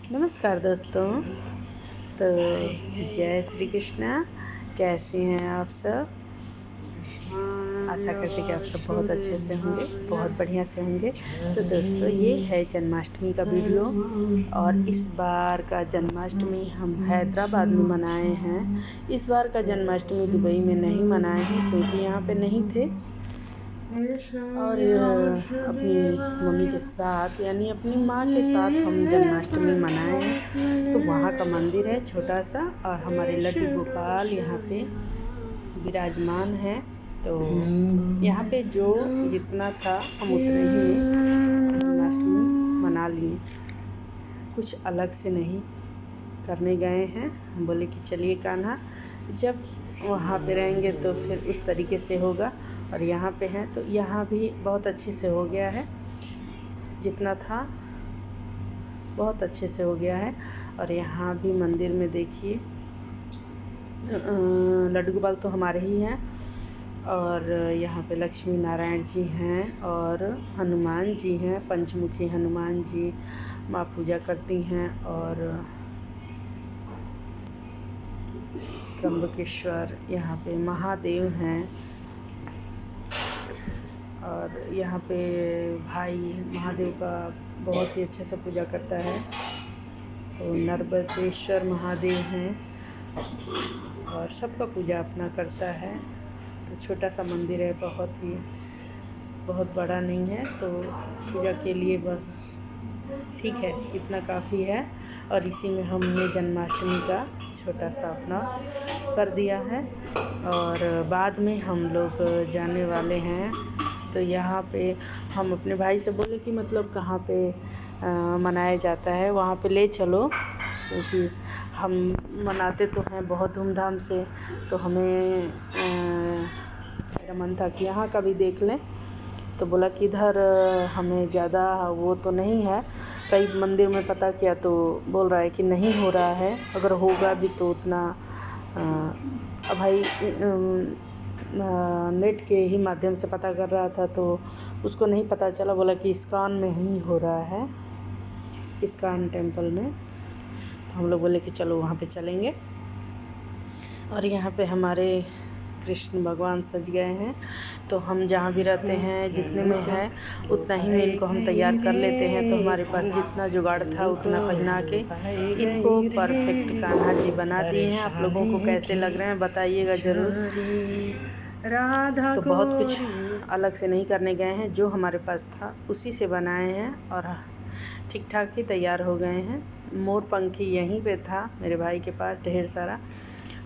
नमस्कार दोस्तों। तो जय श्री कृष्णा। कैसे हैं आप सब? आशा करते कि आप सब बहुत अच्छे से होंगे, बहुत बढ़िया से होंगे। तो दोस्तों, ये है जन्माष्टमी का वीडियो और इस बार का जन्माष्टमी हम हैदराबाद में मनाए हैं। इस बार का जन्माष्टमी दुबई में नहीं मनाए हैं क्योंकि यहाँ पे नहीं थे। और अपनी मम्मी के साथ यानी अपनी माँ के साथ हम जन्माष्टमी मनाए हैं। तो वहाँ का मंदिर है छोटा सा और हमारे लड्डू गोपाल यहाँ पे विराजमान है। तो यहाँ पे जो जितना था हम उतने ही में जन्माष्टमी मना लिए, कुछ अलग से नहीं करने गए हैं। हम बोले कि चलिए कान्हा, जब वहाँ पे रहेंगे तो फिर उस तरीके से होगा। और यहाँ पे हैं तो यहाँ भी बहुत अच्छे से हो गया है, जितना था बहुत अच्छे से हो गया है। और यहाँ भी मंदिर में देखिए लड्डू गोपाल तो हमारे ही हैं और यहाँ पे लक्ष्मी नारायण जी हैं और हनुमान जी हैं, पंचमुखी हनुमान जी माँ पूजा करती हैं। और त्र्यंबकेश्वर यहाँ पे महादेव हैं और यहाँ पे भाई महादेव का बहुत ही अच्छे से पूजा करता है। तो नर्मदेश्वर महादेव हैं और सबका पूजा अपना करता है। तो छोटा सा मंदिर है, बहुत बड़ा नहीं है, तो पूजा के लिए बस ठीक है, इतना काफ़ी है। और इसी में हमने जन्माष्टमी का छोटा सा अपना कर दिया है। और बाद में हम लोग जाने वाले हैं। तो यहाँ पे हम अपने भाई से बोले कि मतलब कहाँ पे मनाया जाता है, वहाँ पे ले चलो, क्योंकि हम मनाते तो हैं बहुत धूमधाम से। तो हमें मेरा मन था कि यहाँ का भी देख लें। तो बोला कि इधर हमें ज़्यादा वो तो नहीं है। कई मंदिर में पता किया तो बोल रहा है कि नहीं हो रहा है, अगर होगा भी तो उतना अब भाई नेट के ही माध्यम से पता कर रहा था तो उसको नहीं पता चला। बोला कि इस्कॉन में ही हो रहा है, इस्कॉन टेम्पल में। तो हम लोग बोले कि चलो वहाँ पे चलेंगे। और यहाँ पे हमारे कृष्ण भगवान सज गए हैं। तो हम जहाँ भी रहते हैं जितने में है उतना ही में इनको हम तैयार कर लेते हैं। तो हमारे पास जितना जुगाड़ था उतना पहना के इनको परफेक्ट कान्हा जी बना दिए हैं। आप लोगों को कैसे लग रहे हैं बताइएगा ज़रूर। तो बहुत कुछ अलग से नहीं करने गए हैं, जो हमारे पास था उसी से बनाए हैं और ठीक ठाक ही तैयार हो गए हैं। मोर पंखी यहीं पे था मेरे भाई के पास ढेर सारा,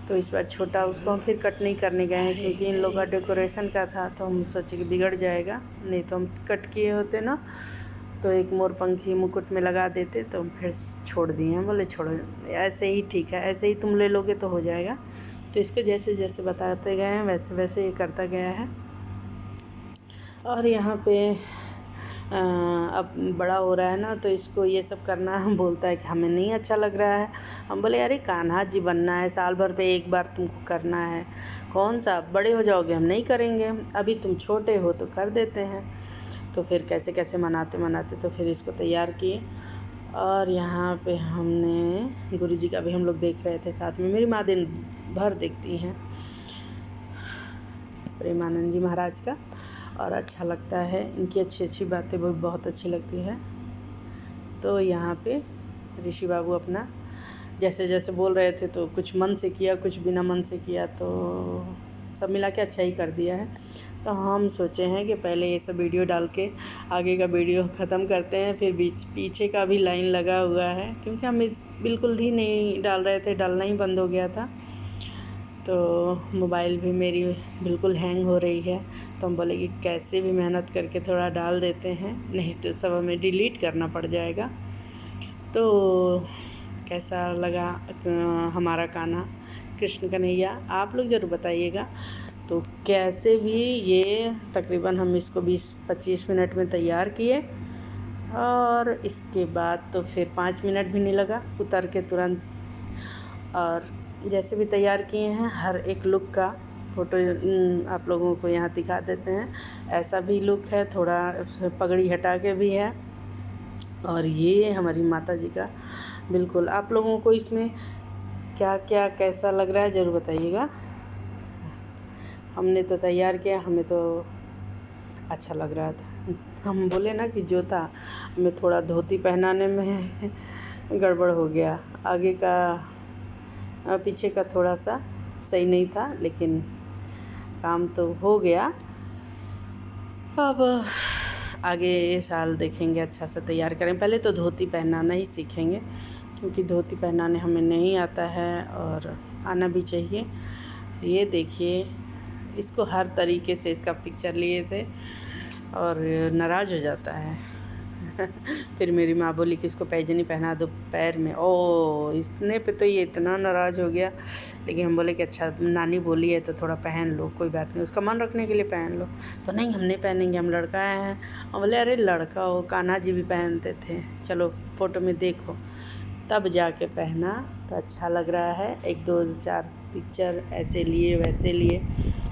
तो इस बार छोटा उसको हम फिर कट नहीं करने गए हैं क्योंकि इन लोग का डेकोरेशन का था। तो हम सोचे कि बिगड़ जाएगा, नहीं तो हम कट किए होते ना तो एक मोर पंखी मुकुट में लगा देते। तो हम फिर छोड़ दिए हैं, बोले छोड़ो ऐसे ही ठीक है, ऐसे ही तुम ले लोगे तो हो जाएगा। तो इसको जैसे जैसे बताते गए हैं वैसे वैसे ये करता गया है। और यहाँ पे अब बड़ा हो रहा है ना, तो इसको ये सब करना हम बोलता है कि हमें नहीं अच्छा लग रहा है। हम बोले अरे कान्हा जी बनना है, साल भर पे एक बार तुमको करना है, कौन सा बड़े हो जाओगे हम नहीं करेंगे, अभी तुम छोटे हो तो कर देते हैं। तो फिर कैसे कैसे मनाते मनाते तो फिर इसको तैयार किए। और यहाँ पे हमने गुरुजी का भी हम लोग देख रहे थे साथ में। मेरी माँ दिन भर देखती हैं प्रेमानंद जी महाराज का, और अच्छा लगता है, इनकी अच्छी अच्छी बातें वो बहुत अच्छी लगती है। तो यहाँ पे ऋषि बाबू अपना जैसे जैसे बोल रहे थे तो कुछ मन से किया, कुछ बिना मन से किया, तो सब मिला के अच्छा ही कर दिया है। तो हम सोचे हैं कि पहले ये सब वीडियो डाल के आगे का वीडियो ख़त्म करते हैं, फिर पीछे का भी लाइन लगा हुआ है क्योंकि हम इस बिल्कुल ही नहीं डाल रहे थे, डालना ही बंद हो गया था। तो मोबाइल भी मेरी बिल्कुल हैंग हो रही है। तो हम बोले कि कैसे भी मेहनत करके थोड़ा डाल देते हैं, नहीं तो सब हमें डिलीट करना पड़ जाएगा। तो कैसा लगा हमारा कान्हा कृष्ण कन्हैया, आप लोग ज़रूर बताइएगा। तो कैसे भी ये तकरीबन हम इसको 20-25 मिनट में तैयार किए और इसके बाद तो फिर 5 मिनट भी नहीं लगा, उतर के तुरंत। और जैसे भी तैयार किए हैं हर एक लुक का फ़ोटो आप लोगों को यहाँ दिखा देते हैं। ऐसा भी लुक है, थोड़ा पगड़ी हटा के भी है, और ये हमारी माता जी का। बिल्कुल, आप लोगों को इसमें क्या क्या कैसा लग रहा है ज़रूर बताइएगा। हमने तो तैयार किया, हमें तो अच्छा लग रहा था। हम बोले ना कि जो था, हमें थोड़ा धोती पहनाने में गड़बड़ हो गया। आगे का पीछे का थोड़ा सा सही नहीं था, लेकिन काम तो हो गया। अब आगे ये साल देखेंगे, अच्छा सा तैयार करें। पहले तो धोती पहनाना ही सीखेंगे, क्योंकि धोती पहनाने हमें नहीं आता है और आना भी चाहिए। ये देखिए, इसको हर तरीके से इसका पिक्चर लिए थे और नाराज़ हो जाता है। फिर मेरी माँ बोली कि इसको पैजनी पहना दो पैर में। ओ, इतने पे तो ये इतना नाराज़ हो गया। लेकिन हम बोले कि अच्छा नानी बोली है तो थोड़ा पहन लो, कोई बात नहीं, उसका मन रखने के लिए पहन लो। तो नहीं, हम नहीं पहनेंगे, हम लड़का हैं। हम बोले अरे लड़का हो, कान्हा जी भी पहनते थे, चलो फ़ोटो में देखो। तब जाके पहना तो अच्छा लग रहा है। 1-2-4 पिक्चर ऐसे लिए वैसे लिए।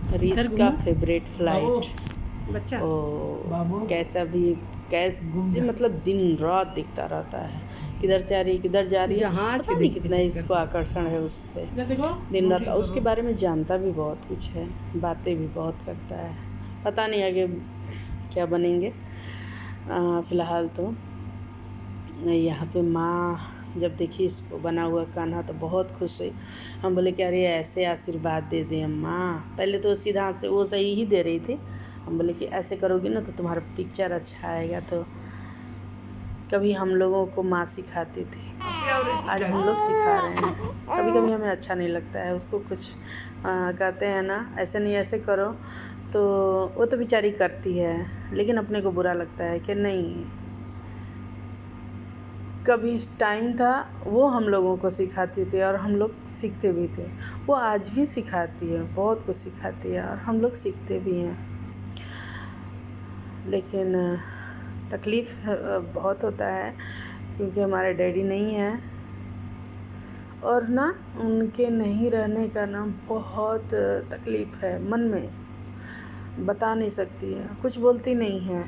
और इसका फेवरेट फ्लाइट बच्चा कैसा भी कैसे मतलब दिन रात दिखता रहता है, किधर से आ रही है किधर जा रही है, पता नहीं कितना इसको आकर्षण है उससे दिन रात। उसके बारे में जानता भी बहुत कुछ है, बातें भी बहुत करता है। पता नहीं आगे क्या बनेंगे। फ़िलहाल तो यहाँ पे माँ जब देखी इसको बना हुआ कान्हा तो बहुत खुश हुई। हम बोले कि अरे ऐसे आशीर्वाद दे दें अम्मा। पहले तो सीधा हाथ से वो सही ही दे रही थी। हम बोले कि ऐसे करोगी ना तो तुम्हारा पिक्चर अच्छा आएगा। तो कभी हम लोगों को माँ सिखाती थी, आज हम लोग सिखा रहे हैं। कभी कभी हमें अच्छा नहीं लगता है, उसको कुछ कहते हैं ना ऐसे नहीं ऐसे करो, तो वो तो बेचारी करती है, लेकिन अपने को बुरा लगता है कि नहीं। कभी टाइम था वो हम लोगों को सिखाती थी और हम लोग सीखते भी थे। वो आज भी सिखाती है, बहुत कुछ सिखाती है और हम लोग सीखते भी हैं। लेकिन तकलीफ़ बहुत होता है, क्योंकि हमारे डैडी नहीं हैं और ना उनके नहीं रहने का ना बहुत तकलीफ़ है मन में, बता नहीं सकती है, कुछ बोलती नहीं है,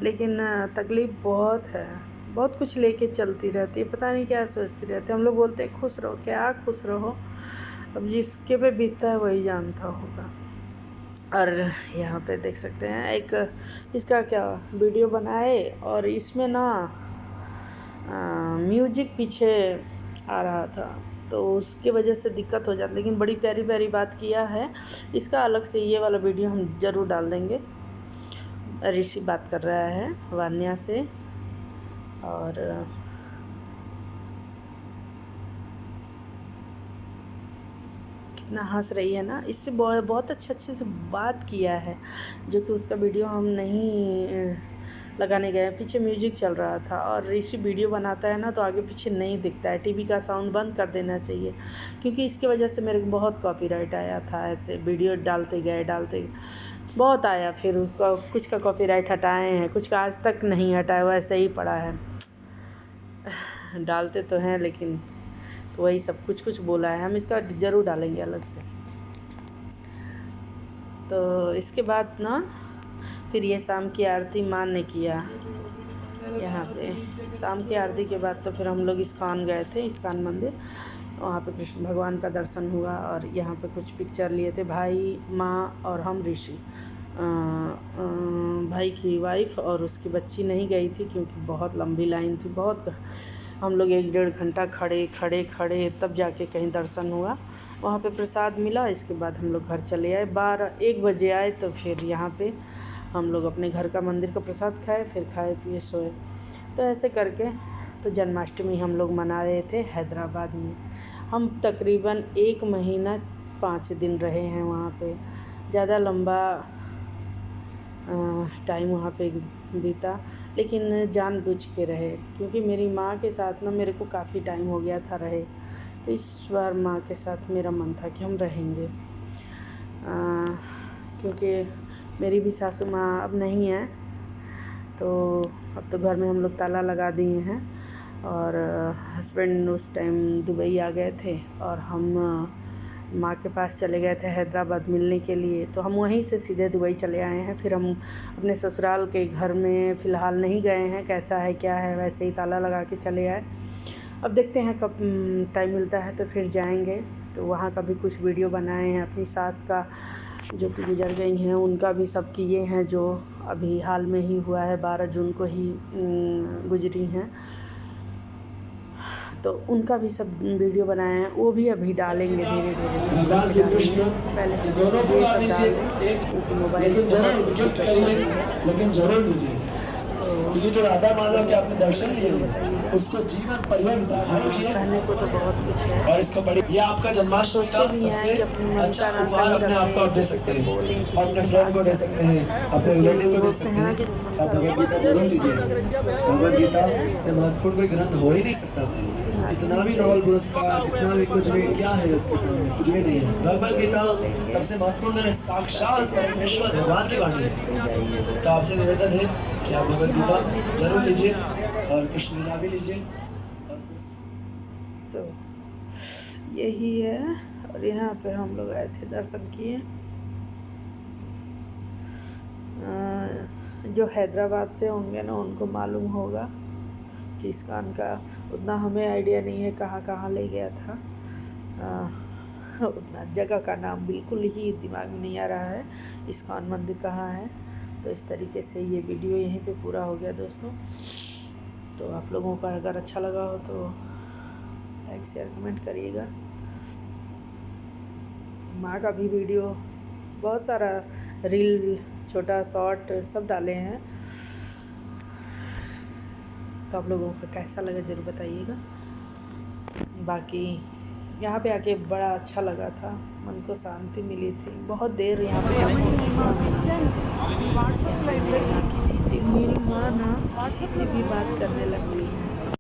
लेकिन तकलीफ़ बहुत है। बहुत कुछ लेके चलती रहती है, पता नहीं क्या सोचती रहती है। हम लोग बोलते हैं खुश रहो, क्या खुश रहो, अब जिसके पे बीतता है वही जानता होगा। और यहाँ पे देख सकते हैं एक इसका क्या वीडियो बनाए और इसमें ना म्यूजिक पीछे आ रहा था, तो उसके वजह से दिक्कत हो जाती। लेकिन बड़ी प्यारी प्यारी बात किया है। इसका अलग से ये वाला वीडियो हम ज़रूर डाल देंगे। ऋषि बात कर रहा है वान्या से और कितना हंस रही है ना, इससे बहुत अच्छे से बात किया है, जो कि उसका वीडियो हम नहीं लगाने गए। पीछे म्यूजिक चल रहा था और ऋषि वीडियो बनाता है ना तो आगे पीछे नहीं दिखता है। टीवी का साउंड बंद कर देना चाहिए, क्योंकि इसकी वजह से मेरे को बहुत कॉपीराइट आया था। ऐसे वीडियो डालते गए बहुत आया, फिर उसका कुछ का कॉपीराइट हटाए हैं, कुछ का आज तक नहीं हटाया, वैसे ही पड़ा है। डालते तो हैं लेकिन तो वही सब कुछ बोला है, हम इसका ज़रूर डालेंगे अलग से। तो इसके बाद ना फिर ये शाम की आरती माँ ने किया यहाँ पे। शाम की आरती के बाद तो फिर हम लोग इस्कॉन गए थे, इस्कॉन मंदिर। वहाँ पे कृष्ण भगवान का दर्शन हुआ और यहाँ पे कुछ पिक्चर लिए थे, भाई माँ और हम ऋषि। भाई की वाइफ और उसकी बच्ची नहीं गई थी, क्योंकि बहुत लंबी लाइन थी। बहुत हम लोग 1-1.5 घंटा खड़े तब जाके कहीं दर्शन हुआ। वहाँ पे प्रसाद मिला, इसके बाद हम लोग घर चले आए। 12-1 बजे आए तो फिर यहाँ पे हम लोग अपने घर का मंदिर का प्रसाद खाए, फिर खाए पिए सोए। तो ऐसे करके तो जन्माष्टमी हम लोग मना रहे थे हैदराबाद में। हम तकरीबन 1 महीना 5 दिन रहे हैं वहाँ पे। ज़्यादा लंबा टाइम वहाँ पे बीता, लेकिन जानबूझ के रहे, क्योंकि मेरी माँ के साथ ना मेरे को काफ़ी टाइम हो गया था रहे। तो इस बार माँ के साथ मेरा मन था कि हम रहेंगे, क्योंकि मेरी भी सासू माँ अब नहीं है। तो अब तो घर में हम लोग ताला लगा दिए हैं और हस्बैंड उस टाइम दुबई आ गए थे और हम माँ के पास चले गए थे हैदराबाद मिलने के लिए, तो हम वहीं से सीधे दुबई चले आए हैं। फिर हम अपने ससुराल के घर में फ़िलहाल नहीं गए हैं, कैसा है क्या है, वैसे ही ताला लगा के चले आए। अब देखते हैं कब टाइम मिलता है तो फिर जाएंगे। तो वहाँ का भी कुछ वीडियो बनाए हैं, अपनी सास का जो कि गुजर गई हैं उनका भी सब किए हैं, जो अभी हाल में ही हुआ है, 12 जून को ही गुजरी हैं, तो उनका भी सब वीडियो बनाए हैं, वो भी अभी डालेंगे धीरे धीरे सब डालेंगे। पहले से सब डाल दें क्योंकि मोबाइल लेकिन जरूर लीजिए, क्योंकि जो राधा माधव के आपने दर्शन लिए उसको जीवन पर्यंत कहने को तो बहुत कुछ है। और इसको बड़ी ये आपका जन्माष्टमी का सबसे अच्छा उपहार अपने आप को दे सकते हैं, अपने फ्रेंड को दे सकते हैं, अपने रिलेटिव को दे सकते हैं। आप भगवद गीता जरूर लीजिए। भगवद गीता से महत्वपूर्ण कोई ग्रंथ हो ही नहीं सकता। इतना भी नोबेल पुरस्कार, इतना भी कुछ भी, क्या है उसके सामने? कुछ भी नहीं है। भगवद गीता सबसे महत्वपूर्ण है, साक्षात परमेश्वर भगवान की वाणी है। तो आपसे निवेदन है कि आप भगवद गीता जरूर लीजिए और कृष्ण लीला भी लीजिए। तो यही है, और यहाँ पे हम लोग आए थे, दर्शन किए। जो हैदराबाद से होंगे ना उनको मालूम होगा कि इस्कॉन का, उतना हमें आइडिया नहीं है कहाँ कहाँ ले गया था, उतना जगह का नाम बिल्कुल ही दिमाग में नहीं आ रहा है, इस्कॉन मंदिर कहाँ है। तो इस तरीके से ये वीडियो यहीं पे पूरा हो गया दोस्तों। तो आप लोगों का अगर अच्छा लगा हो तो लाइक शेयर कमेंट करिएगा। माँ का भी वीडियो बहुत सारा रील, छोटा शॉर्ट सब डाले हैं, तो आप लोगों को कैसा लगा ज़रूर बताइएगा। बाकी यहाँ पे आके बड़ा अच्छा लगा था, मन को शांति मिली थी। बहुत देर यहाँ पे किसी से, मेरी माँ ना किसी से भी बात करने लगी